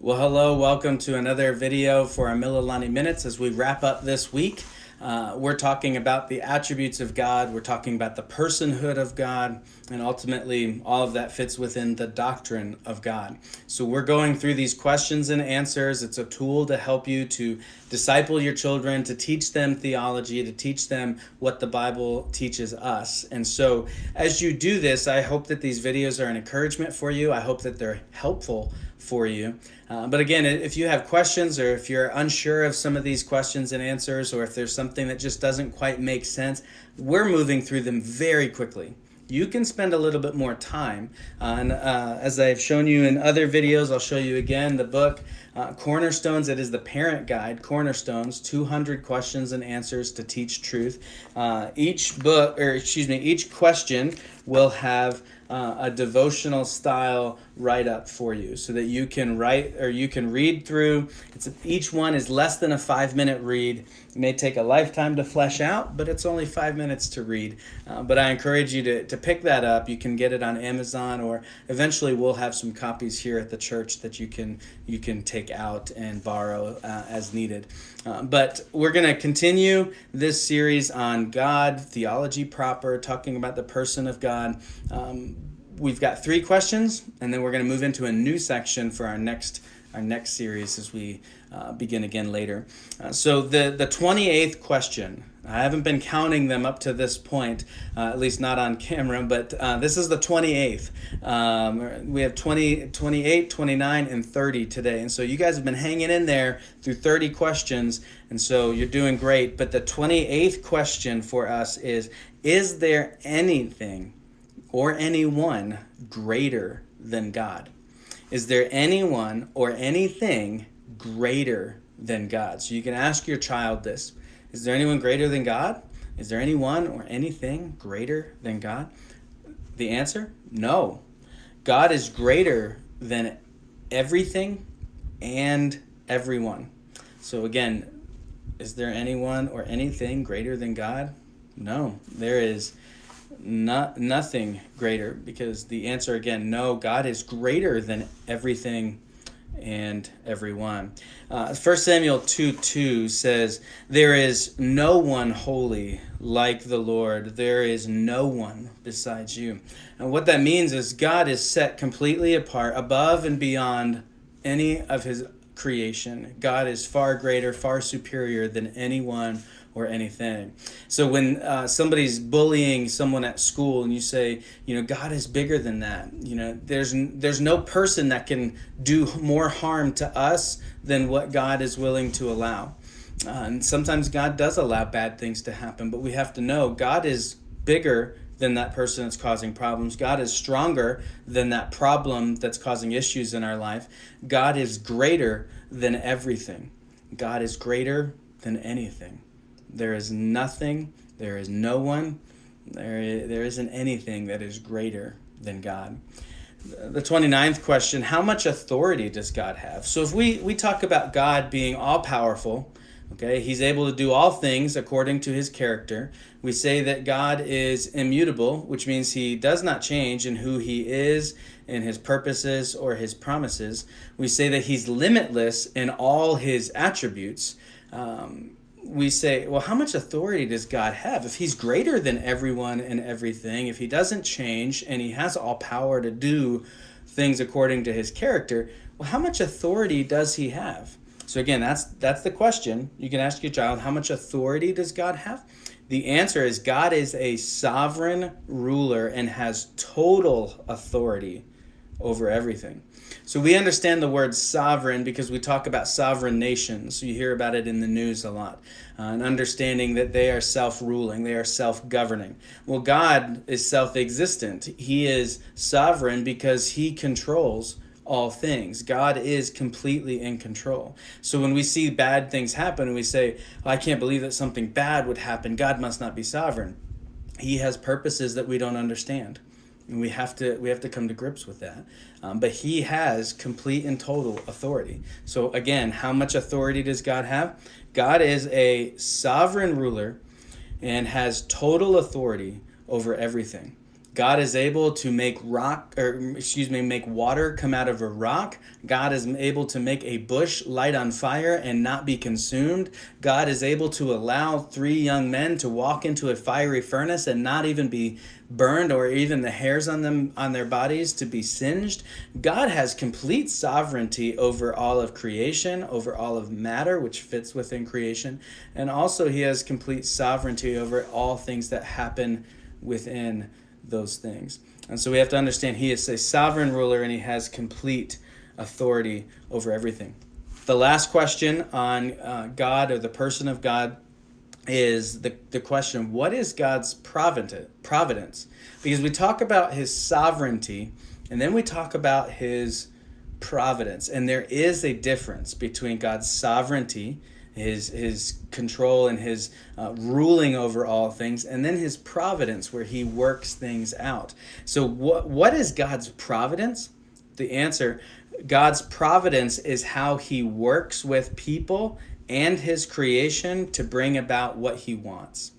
Well, hello, welcome to another video for our Mililani Minutes as we wrap up this week. We're talking about the attributes of God, we're talking about the personhood of God, and ultimately all of that fits within the doctrine of God. So we're going through these questions and answers. It's a tool to help you to disciple your children, to teach them theology, to teach them what the Bible teaches us. And so as you do this, I hope that these videos are an encouragement for you. I hope that they're helpful for you. But again, if you have questions or if you're unsure of some of these questions and answers, or if there's something that just doesn't quite make sense, we're moving through them very quickly. You can spend a little bit more time. And as I've shown you in other videos, I'll show you again the book Cornerstones. It is the parent guide, Cornerstones, 200 questions and answers to teach truth. Each question will have a devotional style write-up for you so that you can write or you can read through. Each one is less than a 5-minute read. It may take a lifetime to flesh out, but it's only 5 minutes to read. But I encourage you to pick that up. You can get it on Amazon, or eventually we'll have some copies here at the church that you can take out and borrow as needed. But we're going to continue this series on God, theology proper, talking about the person of God. We've got 3 questions, and then we're going to move into a new section for our next series as we begin again later. So the 28th question, I haven't been counting them up to this point, at least not on camera, but this is the 28th. We have 20, 28, 29, and 30 today. And so you guys have been hanging in there through 30 questions, and so you're doing great. But the 28th question for us is there anything or anyone greater than God? Is there anyone or anything greater than God? So you can ask your child this. Is there anyone greater than God? Is there anyone or anything greater than God? The answer? No. God is greater than everything and everyone. So again, is there anyone or anything greater than God? No. There is nothing greater, because the answer again, no, God is greater than everything and everyone. 1 Samuel 2:2 says, "There is no one holy like the Lord. There is no one besides you." And what that means is God is set completely apart, above and beyond any of his creation. God is far greater, far superior than anyone or anything. So when somebody's bullying someone at school and you say, God is bigger than that. There's no person that can do more harm to us than what God is willing to allow. And sometimes God does allow bad things to happen, but we have to know God is bigger than that person that's causing problems. God is stronger than that problem that's causing issues in our life. God is greater than everything. God is greater than anything. There is nothing, there is no one, there isn't anything that is greater than God. The 29th question, how much authority does God have? So if we talk about God being all-powerful, okay, he's able to do all things according to his character. We say that God is immutable, which means he does not change in who he is, in his purposes, or his promises. We say that he's limitless in all his attributes. We say, well, how much authority does God have? If he's greater than everyone and everything, if he doesn't change and he has all power to do things according to his character, well, how much authority does he have? So again, that's the question. You can ask your child, how much authority does God have? The answer is God is a sovereign ruler and has total authority over everything. So we understand the word sovereign because we talk about sovereign nations. You hear about it in the news a lot. And understanding that they are self-ruling, they are self-governing. Well, God is self-existent. He is sovereign because he controls all things. God is completely in control. So when we see bad things happen and we say, I can't believe that something bad would happen, God must not be sovereign. He has purposes that we don't understand. And we have to come to grips with that. But he has complete and total authority. So again, how much authority does God have? God is a sovereign ruler and has total authority over everything. God is able to make make water come out of a rock. God is able to make a bush light on fire and not be consumed. God is able to allow 3 young men to walk into a fiery furnace and not even be burned, or even the hairs on their bodies to be singed. God has complete sovereignty over all of creation, over all of matter, which fits within creation, and also he has complete sovereignty over all things that happen within those things. And so we have to understand he is a sovereign ruler and he has complete authority over everything. The last question on God, or the person of God, is the question, what is God's providence? Because we talk about his sovereignty and then we talk about his providence. And there is a difference between God's sovereignty, his control and his ruling over all things, and then his providence, where he works things out. So what is God's providence? The answer, God's providence is how he works with people and his creation to bring about what he wants.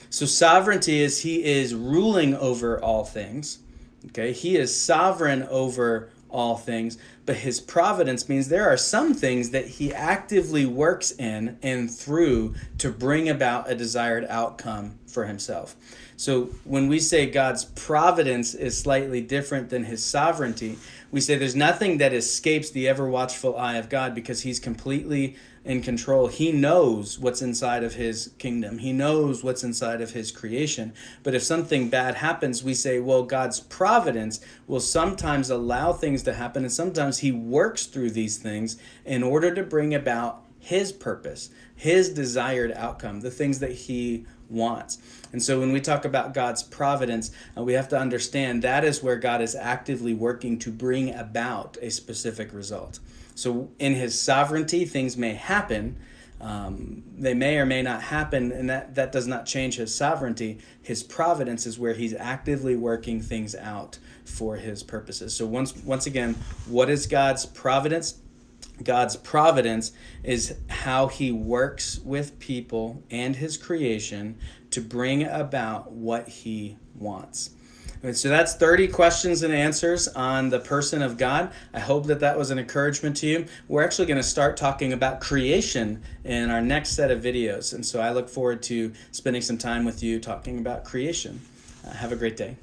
So sovereignty is he is ruling over all things. Okay, he is sovereign over all things, but his providence means there are some things that he actively works in and through to bring about a desired outcome for himself. So when we say God's providence is slightly different than his sovereignty, we say there's nothing that escapes the ever watchful eye of God, because he's completely in control. He knows what's inside of his kingdom. He knows what's inside of his creation. But if something bad happens, we say, well, God's providence will sometimes allow things to happen, and sometimes he works through these things in order to bring about his purpose, his desired outcome, the things that he wants. And so when we talk about God's providence, we have to understand that is where God is actively working to bring about a specific result. So in his sovereignty, things may happen. They may or may not happen, and that does not change his sovereignty. His providence is where he's actively working things out for his purposes. So once again, what is God's providence? God's providence is how he works with people and his creation to bring about what he wants. And so that's 30 questions and answers on the person of God. I hope that was an encouragement to you. We're actually going to start talking about creation in our next set of videos. And so I look forward to spending some time with you talking about creation. Have a great day.